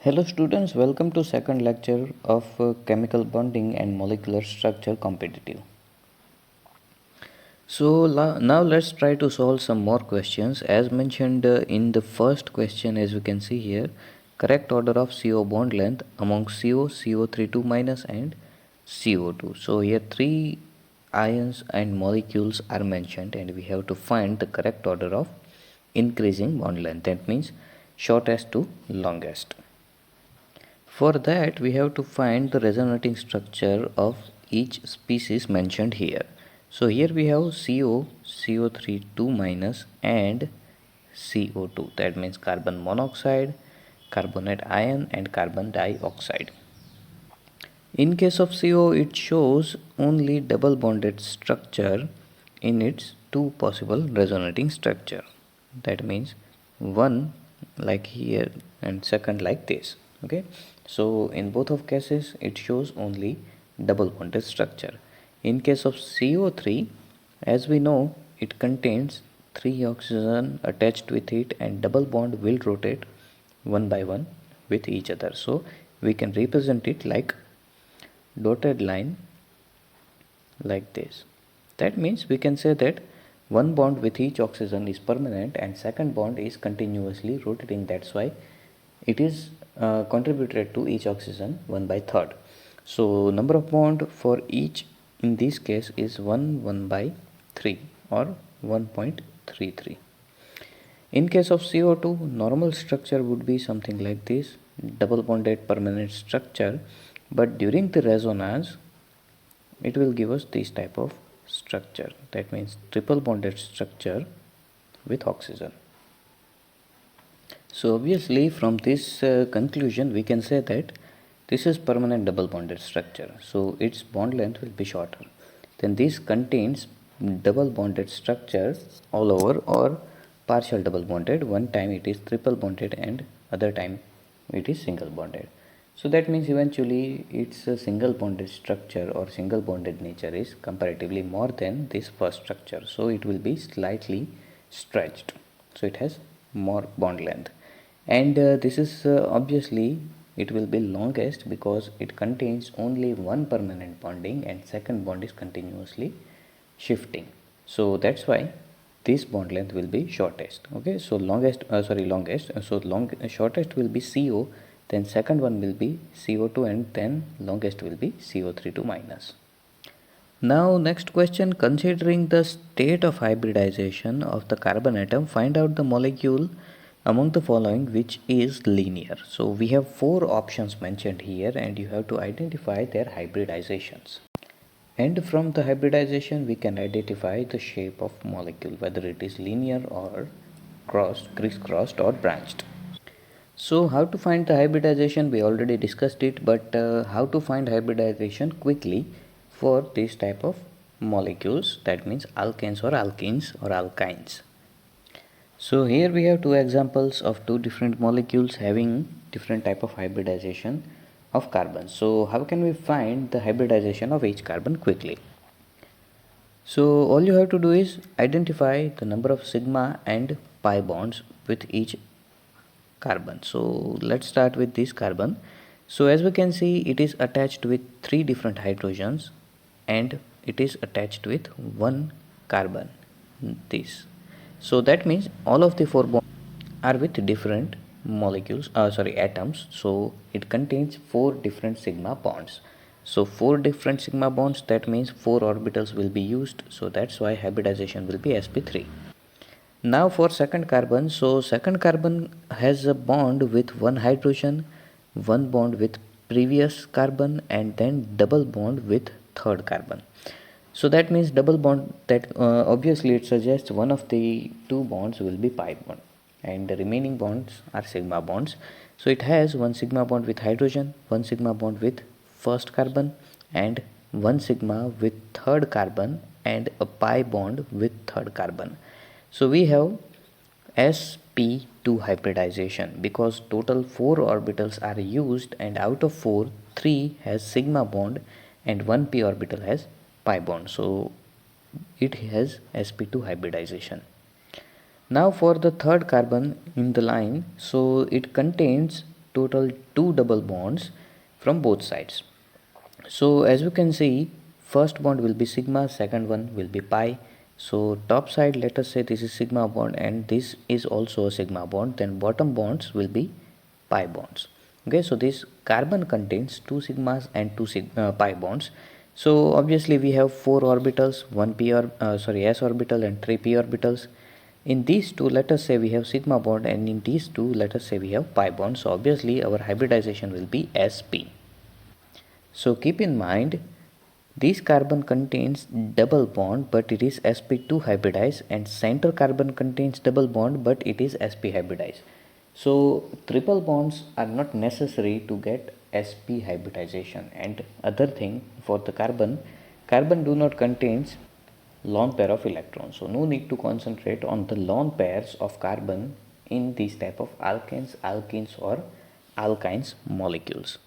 Hello students, welcome to second lecture of chemical bonding and molecular structure competitive. Now let's try to solve some more questions. As mentioned in the first question, as we can see here, correct order of CO bond length among CO, CO32 minus and CO2. So here three ions and molecules are mentioned and we have to find the correct order of increasing bond length. That means shortest to longest. For that, we have to find the resonating structure of each species mentioned here. So here we have CO, CO3 2 minus and CO2. That means carbon monoxide, carbonate ion and carbon dioxide. In case of CO, it shows only double bonded structure in its two possible resonating structure. That means one like here and second like this. Okay, so in both of cases it shows only double bonded structure. In case of CO3, as we know, it contains 3 oxygen attached with it and double bond will rotate one by one with each other. So we can represent it like dotted line like this. That means we can say that one bond with each oxygen is permanent and second bond is continuously rotating. That's why it is contributed to each oxygen 1 by third. So number of bond for each in this case is 1 by 3 or 1.33. In case of CO2, normal structure would be something like this, double bonded permanent structure, but during the resonance it will give us this type of structure. That means triple bonded structure with oxygen. So obviously from this conclusion we can say that this is permanent double bonded structure, so its bond length will be shorter. Then this contains double bonded structure all over or partial double bonded. One time it is triple bonded and other time it is single bonded. So that means eventually its single bonded structure or single bonded nature is comparatively more than this first structure. So it will be slightly stretched. So it has more bond length. And this is obviously it will be longest because it contains only one permanent bonding and second bond is continuously shifting. So that's why this bond length will be shortest. Okay, so longest shortest will be CO, then second one will be CO2 and then longest will be CO32 minus. Now next question, considering the state of hybridization of the carbon atom, find out the molecule among the following which is linear. So we have four options mentioned here and you have to identify their hybridizations. And from the hybridization we can identify the shape of molecule, whether it is linear or crossed, crisscrossed or branched. So how to find the hybridization, we already discussed it, but how to find hybridization quickly for this type of molecules, that means alkanes or alkenes or alkynes. So here we have two examples of two different molecules having different type of hybridization of carbon. So how can we find the hybridization of each carbon quickly? So all you have to do is identify the number of sigma and pi bonds with each carbon. So let's start with this carbon. So as we can see, it is attached with three different hydrogens and it is attached with one carbon, this. So that means all of the four bonds are with different molecules, atoms. So it contains four different sigma bonds. So four different sigma bonds, that means four orbitals will be used. So that's why hybridization will be sp3. Now for second carbon, so second carbon has a bond with one hydrogen, one bond with previous carbon and then double bond with third carbon. So that means double bond, that obviously it suggests one of the two bonds will be pi bond and the remaining bonds are sigma bonds. So it has one sigma bond with hydrogen, one sigma bond with first carbon and one sigma with third carbon and a pi bond with third carbon. So we have sp2 hybridization because total 4 orbitals are used and out of 4, 3 has sigma bond and 1 p orbital has pi bond. So it has sp2 hybridization. Now for the third carbon in the line, so it contains total 2 double bonds from both sides. So as you can see, first bond will be sigma, second one will be pi. So top side, let us say this is sigma bond and this is also a sigma bond, then bottom bonds will be pi bonds. Okay, so this carbon contains 2 sigmas and 2 pi bonds. So obviously we have 4 orbitals, s orbital and 3 p orbitals. In these two, let us say we have sigma bond, and in these two, let us say we have pi bond. So obviously our hybridization will be sp. So keep in mind, this carbon contains double bond but it is sp2 hybridized, and center carbon contains double bond but it is sp hybridized. So triple bonds are not necessary to get sp hybridization. And other thing, for the carbon do not contains lone pair of electrons, so no need to concentrate on the lone pairs of carbon in these type of alkanes, alkenes or alkynes molecules.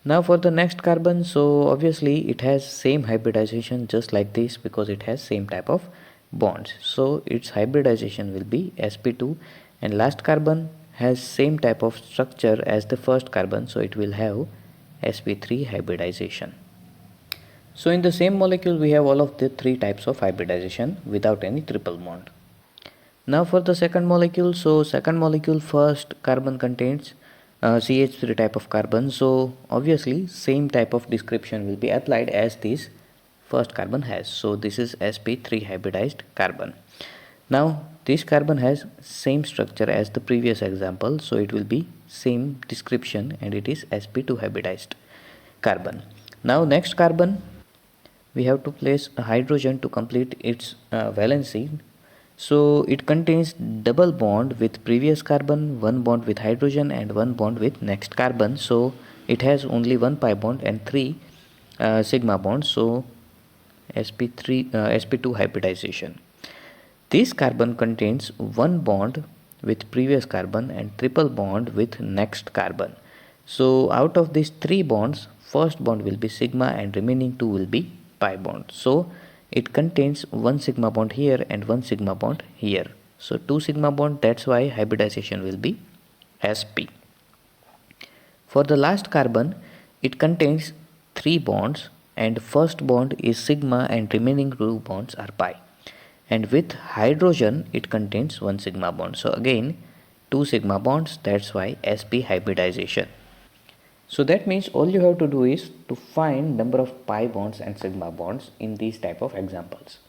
Now for the next carbon, so obviously it has same hybridization just like this because it has same type of bonds. So its hybridization will be sp2, and last carbon has same type of structure as the first carbon, so it will have sp3 hybridization. So in the same molecule we have all of the 3 types of hybridization without any triple bond. Now for the second molecule, so second molecule, first carbon contains CH3 type of carbon, so obviously same type of description will be applied as this first carbon has. So this is sp3 hybridized carbon. Now this carbon has same structure as the previous example, so it will be same description and it is sp2 hybridized carbon. Now next carbon, we have to place a hydrogen to complete its valency. So it contains double bond with previous carbon, one bond with hydrogen and one bond with next carbon. So it has only one pi bond and 3 sigma bonds. So sp2 hybridization. This carbon contains one bond with previous carbon and triple bond with next carbon. So out of these 3 bonds, first bond will be sigma and remaining 2 will be pi bond. So it contains one sigma bond here and one sigma bond here. So 2 sigma bond, that's why hybridization will be sp. For the last carbon, it contains 3 bonds and first bond is sigma and remaining 2 bonds are pi. And with hydrogen, it contains one sigma bond. So again 2 sigma bonds, that's why sp hybridization. So that means all you have to do is to find number of pi bonds and sigma bonds in these type of examples.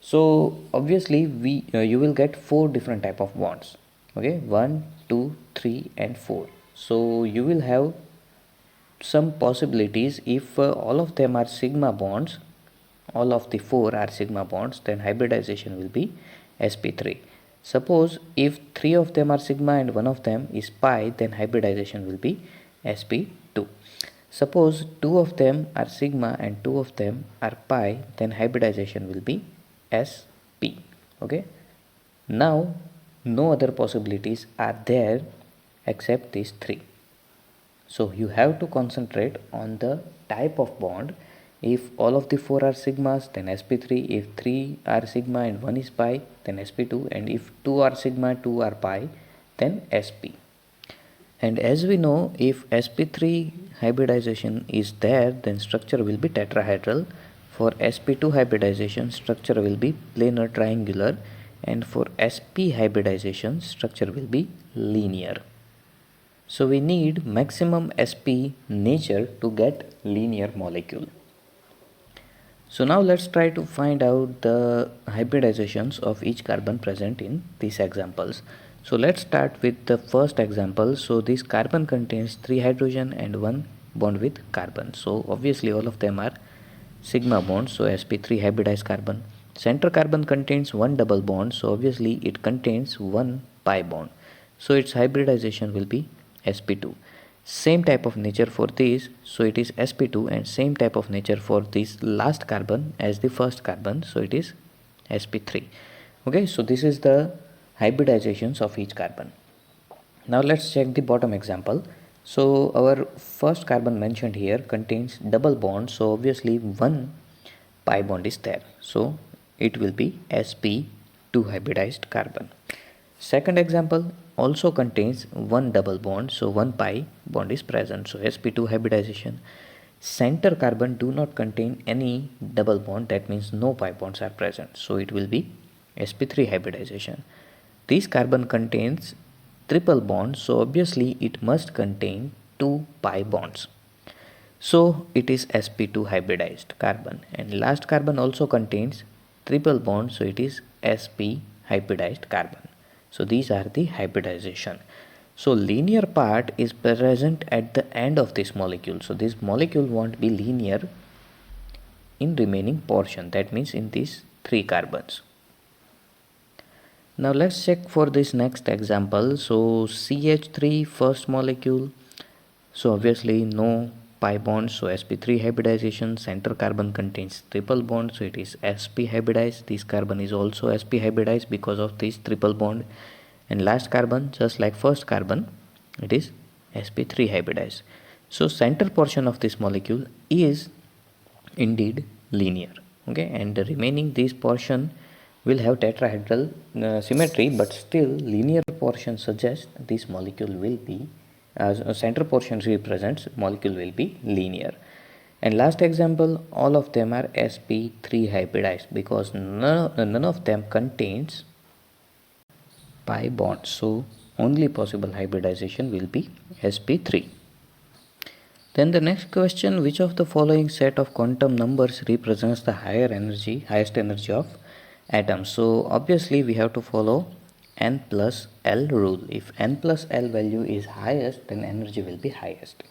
So obviously you will get 4 different type of bonds. Okay, 1, 2, 3 and 4. So you will have some possibilities. If all of them are sigma bonds, all of the 4 are sigma bonds, then hybridization will be sp3. Suppose if 3 of them are sigma and 1 of them is pi, then hybridization will be sp2. Suppose 2 of them are sigma and 2 of them are pi, then hybridization will be sp. Okay, now no other possibilities are there except these 3. So you have to concentrate on the type of bond. If all of the 4 are sigmas, then sp3. If 3 are sigma and 1 is pi, then sp2. And if 2 are sigma, 2 are pi, then sp. And as we know, if sp3 hybridization is there, then structure will be tetrahedral. For sp2 hybridization, structure will be planar triangular, and for sp hybridization, structure will be linear. So we need maximum sp nature to get linear molecule. So now let's try to find out the hybridizations of each carbon present in these examples. So let's start with the first example. So this carbon contains 3 hydrogen and 1 bond with carbon. So obviously all of them are sigma bonds, so sp3 hybridized carbon. Center carbon contains 1 double bond, so obviously it contains 1 pi bond. So its hybridization will be sp2. Same type of nature for this, so it is sp2, and same type of nature for this last carbon as the first carbon, so it is sp3. Okay, so this is the hybridizations of each carbon. Now let's check the bottom example. So our first carbon mentioned here contains double bond, so obviously 1 pi bond is there, so it will be sp2 hybridized carbon. Second example, also contains one double bond, so one pi bond is present, so sp2 hybridization. Center carbon do not contain any double bond, that means no pi bonds are present, so it will be sp3 hybridization. This carbon contains triple bond, so obviously it must contain two pi bonds, so it is sp2 hybridized carbon. And last carbon also contains triple bond, so it is sp hybridized carbon. So these are the hybridization. So linear part is present at the end of this molecule, so this molecule won't be linear in remaining portion, that means in these three carbons. Now let's check for this next example. So CH3 first molecule, so obviously no pi bond, so sp3 hybridization. Center carbon contains triple bond, so it is sp hybridized. This carbon is also sp hybridized because of this triple bond. And last carbon, just like first carbon, it is sp3 hybridized. So center portion of this molecule is indeed linear, okay, and the remaining this portion will have tetrahedral symmetry, but still linear portion suggests this molecule will be, as a center portion represents molecule will be linear. And last example, all of them are sp3 hybridized because none of them contains pi bonds, so only possible hybridization will be sp3. Then the next question, which of the following set of quantum numbers represents the highest energy of atoms? So obviously we have to follow n plus L rule. If n plus L value is highest, then energy will be highest.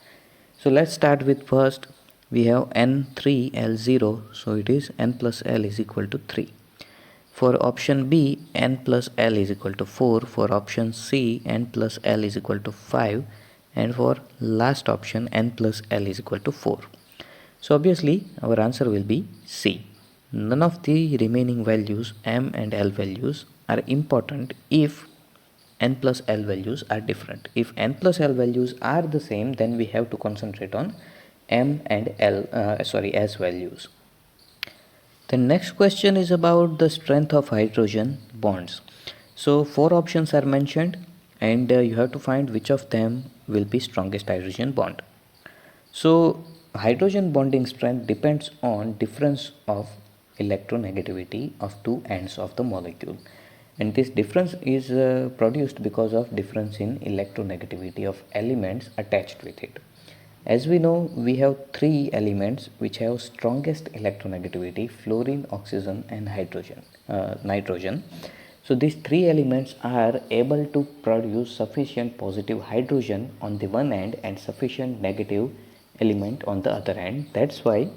So let's start with first, we have n3 L0, so it is n plus L is equal to 3. For option B, n plus L is equal to 4. For option C, n plus L is equal to 5. And for last option, n plus L is equal to 4. So obviously our answer will be C. None of the remaining values, m and L values, are important if n plus L values are different. If n plus L values are the same, then we have to concentrate on m and S values. The next question is about the strength of hydrogen bonds. So 4 options are mentioned, and you have to find which of them will be strongest hydrogen bond. So hydrogen bonding strength depends on difference of electronegativity of two ends of the molecule, and this difference is produced because of difference in electronegativity of elements attached with it. As we know, we have three elements which have strongest electronegativity: fluorine, oxygen and nitrogen. So these three elements are able to produce sufficient positive hydrogen on the one end and sufficient negative element on the other end. That's why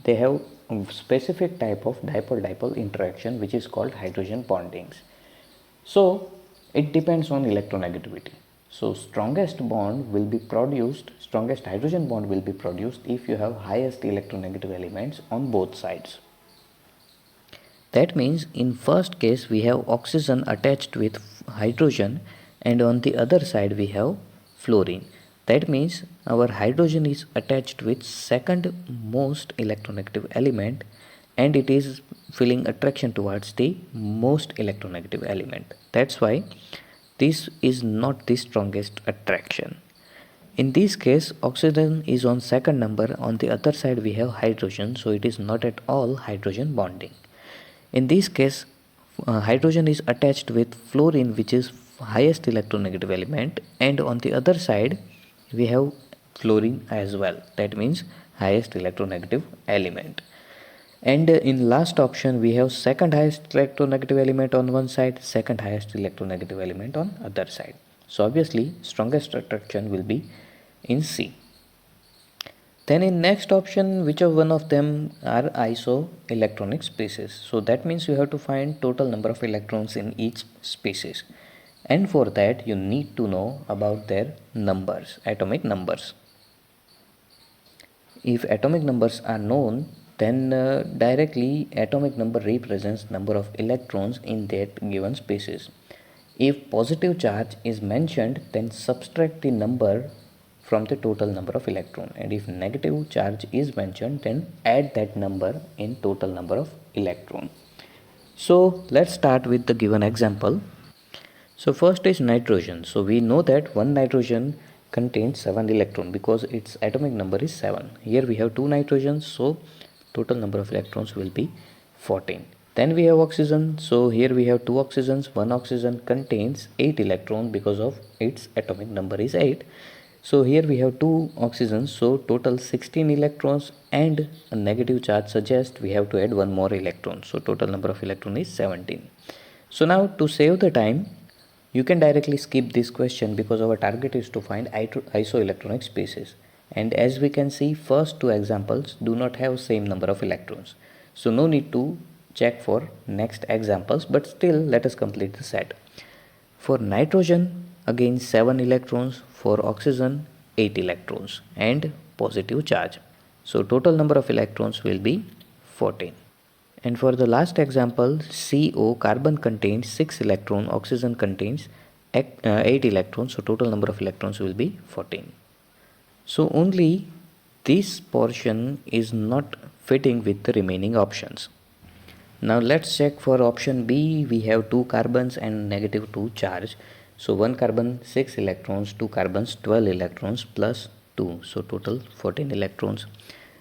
they have a specific type of dipole-dipole interaction which is called hydrogen bondings. So it depends on electronegativity. So strongest hydrogen bond will be produced if you have highest electronegative elements on both sides. That means in first case we have oxygen attached with hydrogen, and on the other side we have fluorine. That means our hydrogen is attached with second most electronegative element, and it is feeling attraction towards the most electronegative element. That's why this is not the strongest attraction. In this case, oxygen is on second number, on the other side we have hydrogen, so it is not at all hydrogen bonding. In this case, hydrogen is attached with fluorine, which is highest electronegative element, and on the other side we have fluorine as well, that means highest electronegative element. And in last option we have second highest electronegative element on one side, second highest electronegative element on other side. So obviously strongest attraction will be in C. Then in next option, which of one of them are isoelectronic species? So that means you have to find total number of electrons in each species, and for that you need to know about their numbers, atomic numbers. If atomic numbers are known, then directly atomic number represents number of electrons in that given species. If positive charge is mentioned, then subtract the number from the total number of electron, and if negative charge is mentioned, then add that number in total number of electron. So let's start with the given example. So first is nitrogen. So we know that one nitrogen contains 7 electrons because its atomic number is 7. Here we have 2 nitrogens, so total number of electrons will be 14. Then we have oxygen. So here we have 2 oxygens. One oxygen contains 8 electrons because of its atomic number is 8. So here we have 2 oxygens, so total 16 electrons, and a negative charge suggests we have to add one more electron. So total number of electrons is 17. So now to save the time, you can directly skip this question because our target is to find isoelectronic species. And as we can see, first two examples do not have same number of electrons. So no need to check for next examples, but still let us complete the set. For nitrogen, again 7 electrons, for oxygen 8 electrons and positive charge. So total number of electrons will be 14. And for the last example, CO, carbon contains 6 electrons, oxygen contains 8 electrons, so total number of electrons will be 14. So only this portion is not fitting with the remaining options. Now let's check for option B. We have 2 carbons and negative 2 charge. So 1 carbon 6 electrons, 2 carbons 12 electrons plus 2, so total 14 electrons.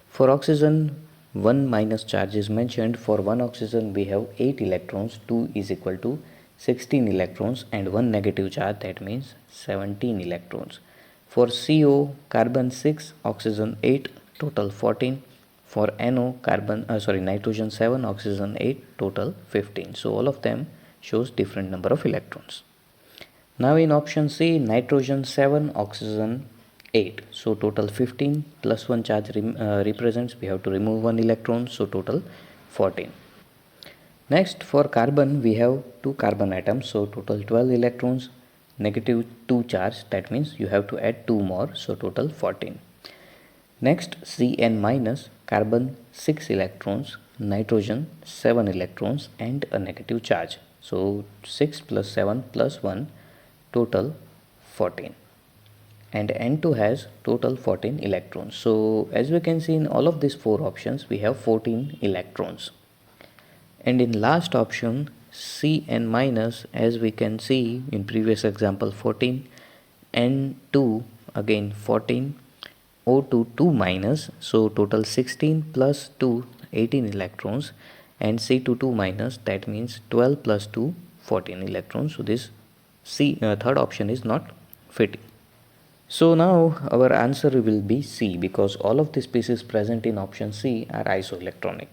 For oxygen, 1 minus charge is mentioned. For 1 oxygen we have 8 electrons, 2 is equal to 16 electrons, and 1 negative charge, that means 17 electrons. For CO, carbon 6, oxygen 8, total 14. For NO, nitrogen 7, oxygen 8, total 15. So all of them shows different number of electrons. Now in option C, nitrogen 7, oxygen 8, so total 15, plus 1 charge represents we have to remove 1 electron, so total 14. Next, for carbon we have 2 carbon atoms, so total 12 electrons, negative 2 charge, that means you have to add 2 more, so total 14. Next, Cn minus, carbon 6 electrons, nitrogen 7 electrons and a negative charge, so 6 plus 7 plus 1, total 14. And N2 has total 14 electrons. So as we can see, in all of these 4 options we have 14 electrons. And in last option, Cn minus, as we can see in previous example 14, N2 again 14, O2 2 minus, so total 16 plus 2, 18 electrons, and C2 2 minus, that means 12 plus 2, 14 electrons. So this third option is not fitting. So now our answer will be C, because all of the species present in option C are isoelectronic.